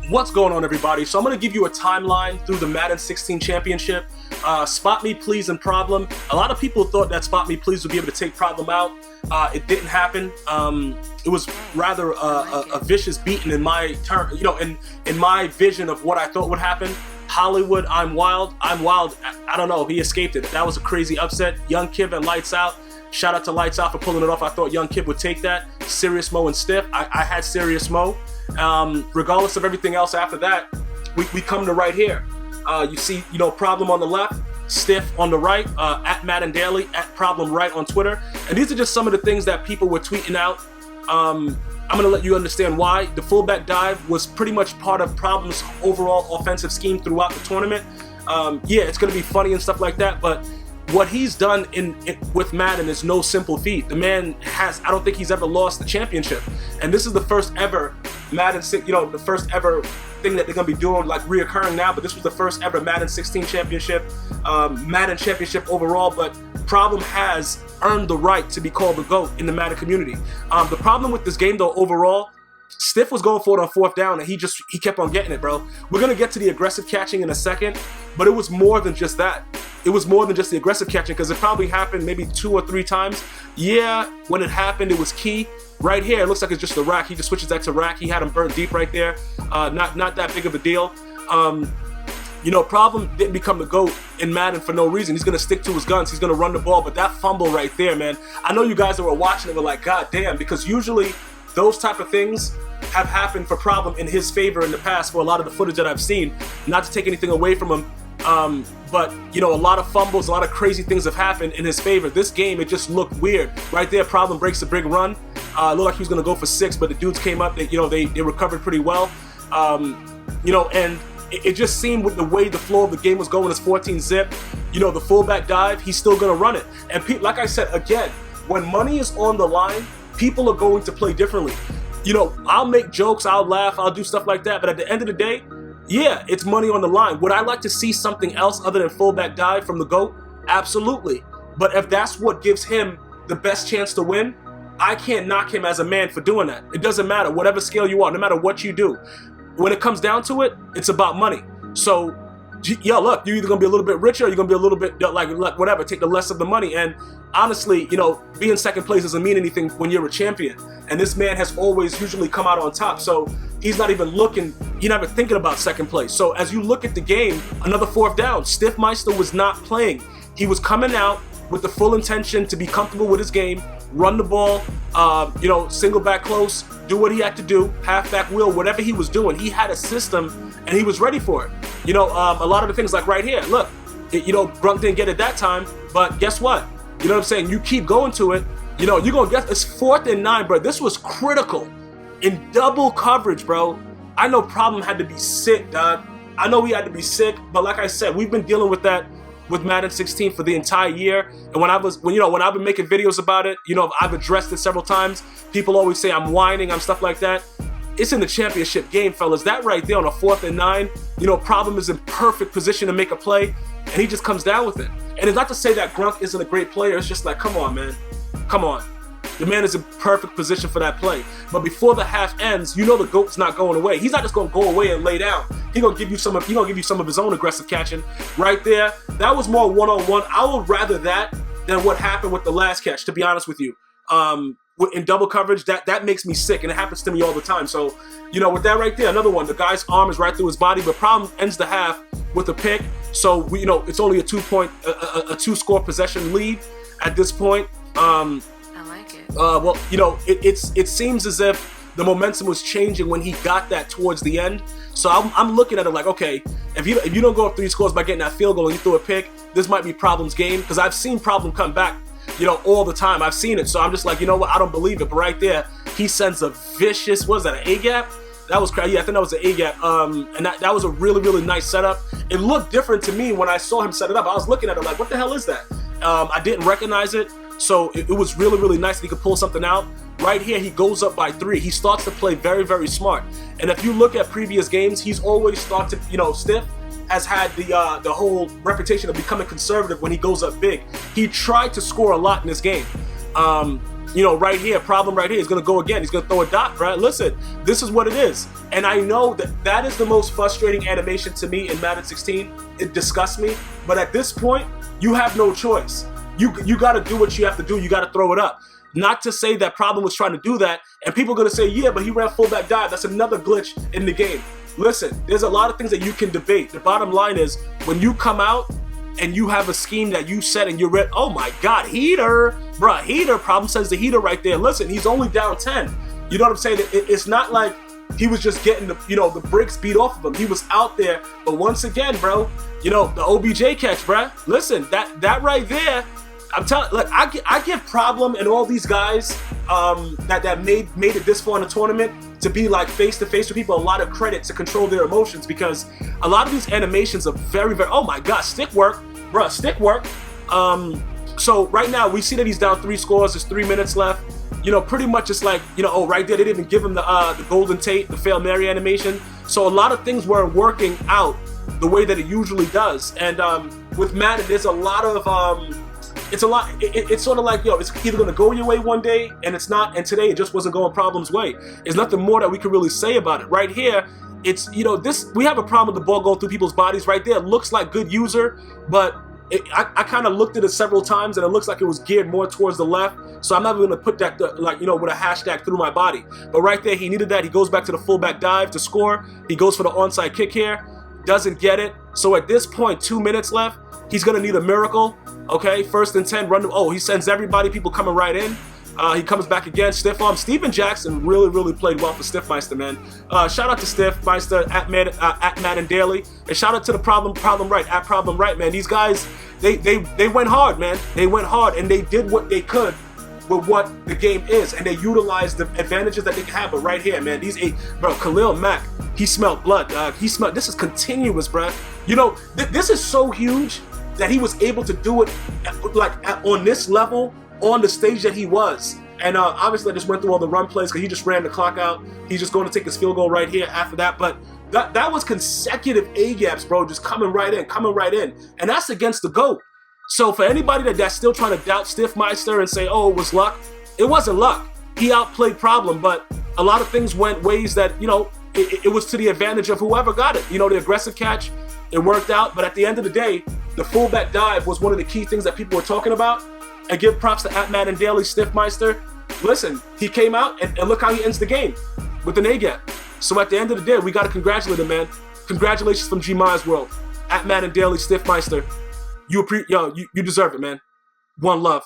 What's going on, everybody? So I'm going to give you a timeline through the Madden 16 championship. Spot Me Please and Problem. A lot of people thought that Spot Me Please would be able to take Problem out. It didn't happen. It was rather a vicious beating in my turn, in my vision of what I thought would happen. Hollywood, I'm wild. I don't know. He escaped it. That was a crazy upset. Young Kiv and Lights Out. Shout out to Lights Out for pulling it off. I thought Young Kiv would take that. Serious Mo and Stiff. I had Serious Mo. Regardless of everything else after that, we come to right here. You see, Problem on the left, Stiff on the right, at Madden Daily, at Problem Right on Twitter. And these are just some of the things that people were tweeting out. I'm going to let you understand why. The fullback dive was pretty much part of Problem's overall offensive scheme throughout the tournament. Yeah, it's going to be funny and stuff like that, but what he's done with Madden is no simple feat. The man I don't think he's ever lost the championship. And this is the first ever Madden, the first ever thing that they're gonna be doing, like reoccurring now, but this was the first ever Madden 16 championship, Madden championship overall, but Problem has earned the right to be called the GOAT in the Madden community. The problem with this game though, overall, Stiff was going for it on fourth down and he kept on getting it, bro. We're gonna get to the aggressive catching in a second, but it was more than just that. It was more than just the aggressive catching, because it probably happened maybe 2 or 3 times. Yeah, when it happened, it was key. Right here, it looks like it's just the rack. He just switches that to rack. He had him burnt deep right there. Not that big of a deal. Problem didn't become the GOAT in Madden for no reason. He's gonna stick to his guns. He's gonna run the ball. But that fumble right there, man. I know you guys that were watching it were like, God damn, because usually those type of things have happened for Problem in his favor in the past for a lot of the footage that I've seen. Not to take anything away from him. But a lot of fumbles, a lot of crazy things have happened in his favor. This game, it just looked weird. Right there, Problem breaks a big run. Looked like he was gonna go for 6, but the dudes came up. They recovered pretty well. And it just seemed with the way the flow of the game was going, as 14 zip. The fullback dive, he's still gonna run it. And like I said again, when money is on the line, people are going to play differently. I'll make jokes, I'll laugh, I'll do stuff like that, but at the end of the day, yeah, it's money on the line. Would I like to see something else other than fullback dive from the GOAT? Absolutely. But if that's what gives him the best chance to win, I can't knock him as a man for doing that. It doesn't matter, whatever scale you are, no matter what you do. When it comes down to it, it's about money. So, yeah, look, you're either going to be a little bit richer or you're going to be a little bit, like whatever, take the less of the money. And honestly, being second place doesn't mean anything when you're a champion. And this man has always usually come out on top. So he's not even looking, you're not even thinking about second place. So as you look at the game, another fourth down, Stiffmeister was not playing. He was coming out with the full intention to be comfortable with his game, run the ball, single back close, do what he had to do, halfback wheel, whatever he was doing. He had a system and he was ready for it. A lot of the things like right here, look, Grunk didn't get it that time, but guess what? You know what I'm saying? You keep going to it, you're going to get, it's 4th and 9, bro. This was critical in double coverage, bro. I know Problem had to be sick, dog. I know he had to be sick, but like I said, we've been dealing with that with Madden 16 for the entire year. And when I've been making videos about it, I've addressed it several times. People always say I'm whining, I'm stuff like that. It's in the championship game, fellas. That right there on a 4th and 9, Problem is in perfect position to make a play, and he just comes down with it. And it's not to say that Grunk isn't a great player. It's just like, come on, man. Come on. The man is in perfect position for that play. But before the half ends, the GOAT's not going away. He's not just going to go away and lay down. He's going to give you some of his own aggressive catching. Right there, that was more one-on-one. I would rather that than what happened with the last catch, to be honest with you. In double coverage, that makes me sick, and it happens to me all the time. So, with that right there, another one, the guy's arm is right through his body, but Problem ends the half with a pick. So, it's only a 2-score possession lead at this point. I like it. It seems as if the momentum was changing when he got that towards the end. So I'm looking at it like, okay, if you don't go up 3 scores by getting that field goal and you throw a pick, this might be Problem's game, because I've seen Problem come back, all the time. I've seen it. So I'm just like, what? I don't believe it. But right there, he sends a vicious, what is that, an A-gap? That was crazy. Yeah, I think that was an A-gap. And that was a really, really nice setup. It looked different to me when I saw him set it up. I was looking at it like, what the hell is that? I didn't recognize it. So it was really, really nice that he could pull something out. Right here, he goes up by 3. He starts to play very, very smart. And if you look at previous games, he's always started, Stiff has had the whole reputation of becoming conservative when he goes up big. He tried to score a lot in this game. you know, right here, problem right here, he's gonna go again, he's gonna throw a dot, right? Listen, this is what it is. And I know that that is the most frustrating animation to me in Madden 16. It disgusts me, but at this point, you have no choice. You gotta do what you have to do, you gotta throw it up. Not to say that problem was trying to do that, and people are gonna say, yeah, but he ran fullback dive. That's another glitch in the game. Listen, there's a lot of things that you can debate. The bottom line is, when you come out and you have a scheme that you set and you're ready, oh my God, heater, bruh, heater, problem says the heater right there. Listen, he's only down 10. You know what I'm saying? It's not like he was just getting the, you know, the bricks beat off of him. He was out there, but once again, bro, you know, the OBJ catch, bruh. Listen, that right there, I'm telling, like, I give problem and all these guys that made it this far in the tournament to be like face to face with people a lot of credit to control their emotions, because a lot of these animations are very, very, oh my God, stick work, bruh, stick work. So right now we see that he's down 3 scores. There's 3 minutes left. You know, pretty much it's like, you know, oh, right there they didn't even give him the golden Tate, the Fail Mary animation. So a lot of things weren't working out the way that it usually does. And with Madden, there's a lot of it's sort of like, yo, it's either gonna go your way one day and it's not, and today it just wasn't going Problem's way. There's nothing more that we can really say about it. Right here, it's, you know, this, we have a problem with the ball going through people's bodies. Right there, it looks like good user, but I kind of looked at it several times and it looks like it was geared more towards the left. So I'm not even gonna put that, like, you know, with a hashtag through my body. But right there, he needed that. He goes back to the fullback dive to score. He goes for the onside kick here, doesn't get it. So at this point, 2 minutes left, he's gonna need a miracle. Okay, 1st and 10, run. Oh, he sends everybody, people coming right in. He comes back again, stiff arm. Steven Jackson really played well for Stiffmeister, man. Shout out to Stiffmeister at Madden Daily, and shout out to the Problem Right at Problem Right, man. These guys, they went hard, man. They went hard, and they did what they could with what the game is, and they utilized the advantages that they can have. But right here, man, these 8, bro, Khalil Mack, he smelled blood, dog. He smelled. This is continuous, bro. You know, this is so huge that he was able to do it on this level, on the stage that he was. And obviously I just went through all the run plays because he just ran the clock out. He's just going to take his field goal right here after that. But that was consecutive A-gaps, bro, just coming right in. And that's against the GOAT. So for anybody that's still trying to doubt Stiffmeister and say, oh, it was luck, it wasn't luck. He outplayed Problem, but a lot of things went ways that, you know, it was to the advantage of whoever got it. You know, the aggressive catch, it worked out. But at the end of the day, the fullback dive was one of the key things that people were talking about. And give props to at Madden Daily Stiffmeister. Listen, he came out and look how he ends the game with an A-gap. So at the end of the day, we got to congratulate him, man. Congratulations from GmiasWorld. At Madden Daily Stiffmeister. You deserve it, man. One love.